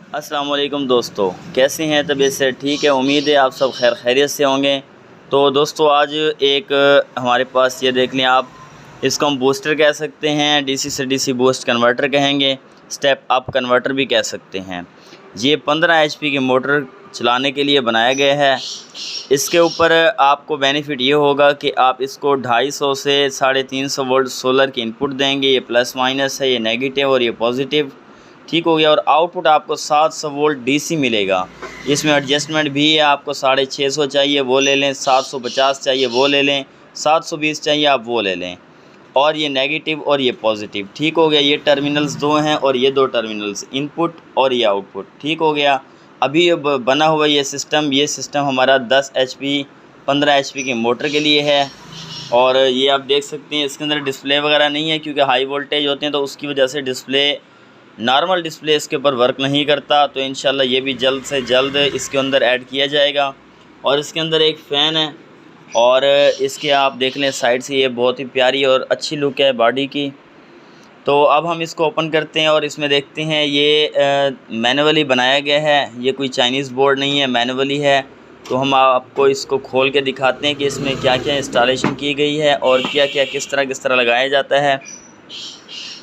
अस्सलाम वालेकुम दोस्तों, कैसे हैं? तबीयत से ठीक है? उम्मीद है आप सब खैर खैरियत से होंगे। तो दोस्तों आज एक हमारे पास ये देख लें आप, इसको हम बूस्टर कह सकते हैं, डीसी से डीसी बूस्ट कन्वर्टर कहेंगे, स्टेप अप कन्वर्टर भी कह सकते हैं। ये 15 एचपी की मोटर चलाने के लिए बनाया गया है। इसके ऊपर आपको बेनिफिट ये होगा कि आप इसको 250 से 350 वोल्ट सोलर की इनपुट देंगे। ये प्लस माइनस है, ये नेगेटिव और ये पॉजिटिव, ठीक हो गया। और आउटपुट आपको 700 वोल्ट डीसी मिलेगा। इसमें एडजस्टमेंट भी है, आपको 650 चाहिए वो ले लें, 750 चाहिए वो ले लें, 720 चाहिए आप वो ले लें। और ये नेगेटिव और ये पॉजिटिव, ठीक हो गया। ये टर्मिनल्स दो हैं और ये दो टर्मिनल्स, इनपुट और ये आउटपुट, ठीक हो गया। अभी अब बना हुआ ये सिस्टम हमारा 10 एचपी 15 एचपी की मोटर के लिए है। और ये आप देख सकते हैं इसके अंदर डिस्प्ले वगैरह नहीं है, क्योंकि हाई वोल्टेज होते हैं तो उसकी वजह से नॉर्मल डिस्प्ले इसके ऊपर वर्क नहीं करता। तो इंशाल्लाह ये भी जल्द से जल्द इसके अंदर ऐड किया जाएगा। और इसके अंदर एक फ़ैन है और इसके आप देख लें साइड से, ये बहुत ही प्यारी और अच्छी लुक है बॉडी की। तो अब हम इसको ओपन करते हैं और इसमें देखते हैं, ये मैनुअली बनाया गया है, ये कोई चाइनीज़ बोर्ड नहीं है, मैनुअली है। तो हम आपको इसको खोल के दिखाते हैं कि इसमें क्या क्या इंस्टॉलेशन की गई है और क्या क्या किस तरह लगाया जाता है।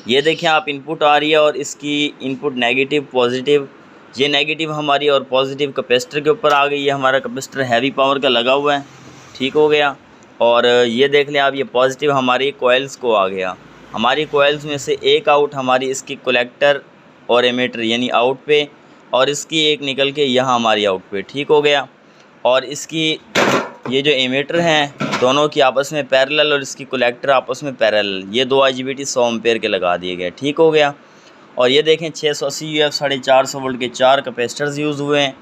ये देखें आप, इनपुट आ रही है और इसकी इनपुट नेगेटिव पॉजिटिव, ये नेगेटिव हमारी और पॉजिटिव कैपेसिटर के ऊपर आ गई है। हमारा कैपेसिटर हैवी पावर का लगा हुआ है, ठीक हो गया। और ये देख लें आप, ये पॉजिटिव हमारी कोयल्स को आ गया। हमारी कोयल्स में से एक आउट हमारी इसकी कलेक्टर और एमीटर यानी आउट पे, और इसकी एक निकल के यहाँ हमारी आउट पे, ठीक हो गया। और इसकी ये जो एमीटर हैं दोनों की आपस में पैरेलल और इसकी कलेक्टर आपस में पैरेलल, ये दो IGBT 100 एम्पेयर के लगा दिए गए, ठीक हो गया। और ये देखें 680 UF 450 वोल्ट के 4 कैपेसिटर्स यूज़ हुए हैं।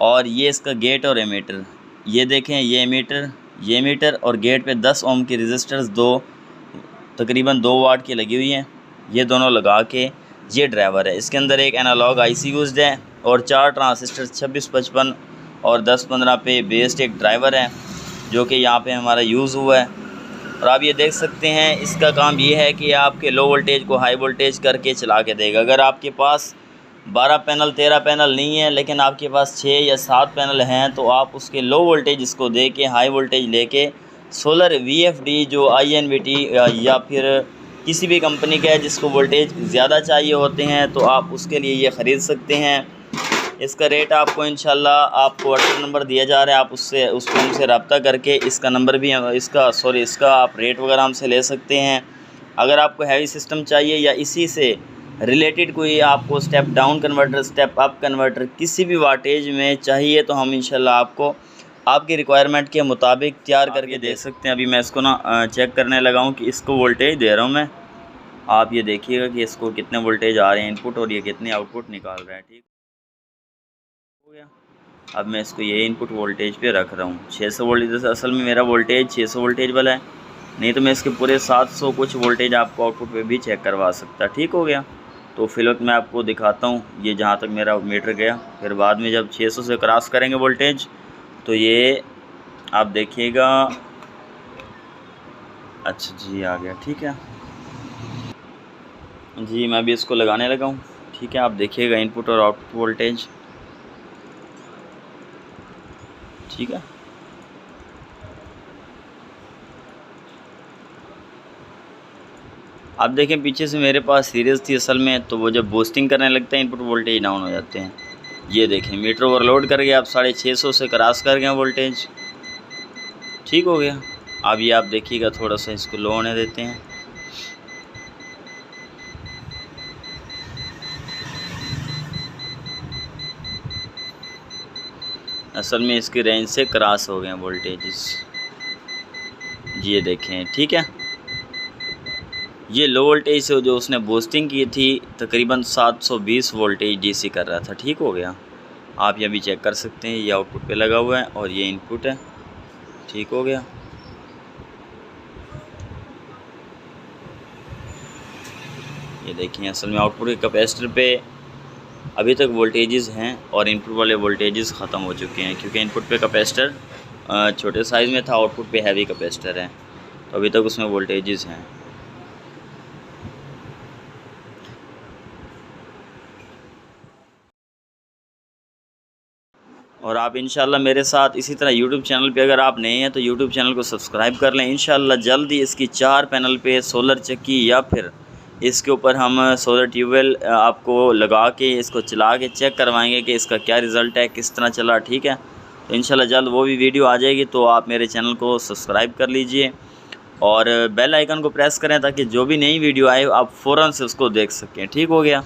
और ये इसका गेट और एमीटर, ये देखें ये एमीटर और गेट पे 10 ओम की रजिस्टर्स तकरीबन 2 वाट की लगी हुई हैं। ये दोनों लगा के ये ड्राइवर है। इसके अंदर एक एनालॉग IC यूज़ है और 4 ट्रांजिस्टर 26, 55 और 10, 15 पे बेस्ड एक ड्राइवर है जो कि यहाँ पे हमारा यूज़ हुआ है। और आप ये देख सकते हैं, इसका काम ये है कि आपके लो वोल्टेज को हाई वोल्टेज करके चला के देगा। अगर आपके पास 12 पैनल 13 पैनल नहीं है, लेकिन आपके पास 6 या 7 पैनल हैं, तो आप उसके लो वोल्टेज इसको दे के हाई वोल्टेज लेके सोलर VFD जो INVT या फिर किसी भी कंपनी का है जिसको वोल्टेज ज़्यादा चाहिए होते हैं, तो आप उसके लिए ये ख़रीद सकते हैं। इसका रेट आपको इंशाल्लाह आपको व्हाट्सएप नंबर दिया जा रहा है, आप उसको हमसे रब्ता करके इसका नंबर भी इसका आप रेट वगैरह हमसे ले सकते हैं। अगर आपको हैवी सिस्टम चाहिए या इसी से रिलेटेड कोई आपको step down converter, step up converter किसी भी वाटेज में चाहिए, तो हम इंशाल्लाह आपको आपकी रिक्वायरमेंट के मुताबिक तैयार करके दे सकते हैं। अभी मैं इसको ना चेक करने लगा हूँ कि इसको वोल्टेज दे रहा हूँ मैं। आप ये देखिएगा कि इसको कितने वोल्टेज आ रहे हैं इनपुट और ये कितने आउटपुट निकाल रहा है, ठीक हो गया। अब मैं इसको ये इनपुट वोल्टेज पे रख रहा हूँ 600 वोल्टेज। असल में मेरा वोल्टेज 600 वोल्टेज वाला है, नहीं तो मैं इसके पूरे 700 कुछ वोल्टेज आपको आउटपुट पे भी चेक करवा सकता, ठीक हो गया। तो फिलहाल मैं आपको दिखाता हूँ ये जहाँ तक मेरा मीटर गया, फिर बाद में जब 600 से क्रॉस करेंगे वोल्टेज तो ये आप देखिएगा। अच्छा जी, आ गया, ठीक है जी। मैं भी इसको लगाने लगा हूँ, ठीक है। आप देखिएगा इनपुट और आउटपुट वोल्टेज, ठीक है। आप देखें पीछे से मेरे पास सीरीज़ थी असल में, तो वो जब बूस्टिंग करने लगता है इनपुट वोल्टेज डाउन हो जाते हैं। ये देखें मीटर ओवरलोड कर गया, आप 650 से क्रॉस कर गए वोल्टेज, ठीक हो गया। अब ये आप देखिएगा, थोड़ा सा इसको लो होने देते हैं। असल में इसकी रेंज से क्रॉस हो गए वोल्टेज, ये देखें, ठीक है। ये लो वोल्टेज से जो उसने बूस्टिंग की थी तकरीबन 720 वोल्टेज DC कर रहा था, ठीक हो गया। आप ये भी चेक कर सकते हैं, ये आउटपुट पे लगा हुआ है और ये इनपुट है, ठीक हो गया। ये देखिए असल में आउटपुट के कैपेसिटर पे अभी तक वोल्टेजेस हैं और इनपुट वाले वोल्टेजेस ख़त्म हो चुके हैं, क्योंकि इनपुट पे कैपेसिटर छोटे साइज़ में था, आउटपुट पे हैवी कैपेसिटर है, तो अभी तक उसमें वोल्टेजेस हैं। और आप इंशाल्लाह मेरे साथ इसी तरह यूट्यूब चैनल पे अगर आप नए हैं तो यूट्यूब चैनल को सब्सक्राइब कर लें। इंशाल्लाह जल्द ही इसकी 4 पैनल पे सोलर चक्की या फिर इसके ऊपर हम सोलर ट्यूबवेल आपको लगा के इसको चला के चेक करवाएंगे कि इसका क्या रिज़ल्ट है, किस तरह चला। ठीक है, तो इंशाल्लाह जल्द वो भी वीडियो आ जाएगी, तो आप मेरे चैनल को सब्सक्राइब कर लीजिए और बेल आइकन को प्रेस करें ताकि जो भी नई वीडियो आए आप फ़ौरन से उसको देख सकें। ठीक हो गया।